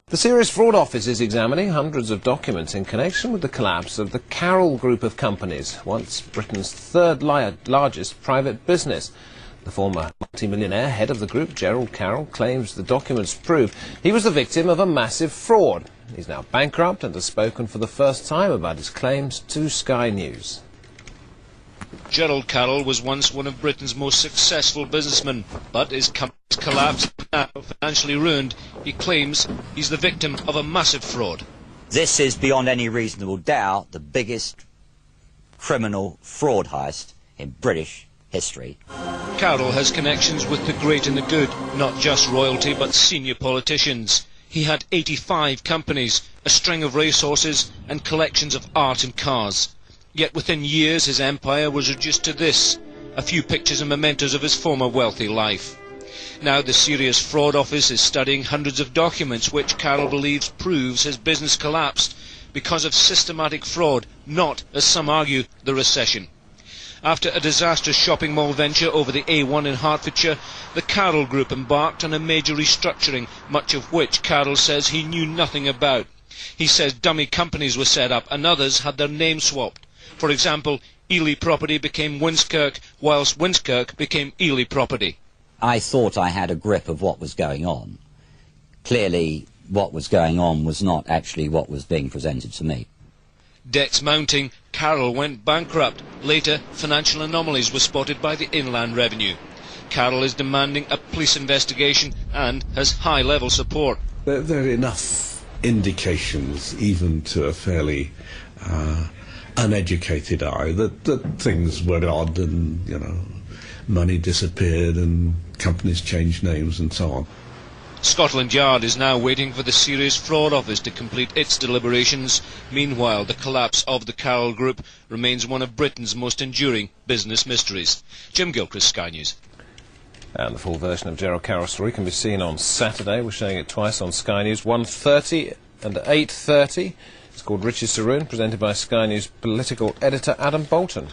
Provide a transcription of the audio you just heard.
The Serious Fraud Office is examining hundreds of documents in connection with the collapse of the Carroll group of companies, once Britain's third largest private business. The former multimillionaire head of the group, Gerald Carroll, claims the documents prove he was the victim of a massive fraud. He's now bankrupt and has spoken for the first time about his claims to Sky News. Gerald Carroll was once one of Britain's most successful businessmen, but his company's collapsed, now financially ruined. He claims he's the victim of a massive fraud. This is, beyond any reasonable doubt, the biggest criminal fraud heist in British history. Carroll has connections with the great and the good, not just royalty but senior politicians. He had 85 companies, a string of racehorses and collections of art and cars. Yet within years his empire was reduced to this, a few pictures and mementos of his former wealthy life. Now the Serious Fraud Office is studying hundreds of documents which Carroll believes proves his business collapsed because of systematic fraud, not, as some argue, the recession. After a disastrous shopping mall venture over the A1 in Hertfordshire, the Carroll Group embarked on a major restructuring, much of which Carroll says he knew nothing about. He says dummy companies were set up and others had their names swapped. For example, Elie Property became Winskirk, whilst Winskirk became Elie Property. I thought I had a grip of what was going on. Clearly, what was going on was not actually what was being presented to me. Debts mounting, Carroll went bankrupt. Later, financial anomalies were spotted by the Inland Revenue. Carroll is demanding a police investigation and has high-level support. There are enough indications, even to a fairly uneducated eye, that things were odd and, money disappeared and companies changed names and so on. Scotland Yard is now waiting for the Serious Fraud Office to complete its deliberations. Meanwhile, the collapse of the Carroll Group remains one of Britain's most enduring business mysteries. Jim Gilchrist, Sky News. And the full version of Gerald Carroll's story can be seen on Saturday. We're showing it twice on Sky News, 1:30 and 8:30. It's called Riches Saroon, presented by Sky News political editor Adam Bolton.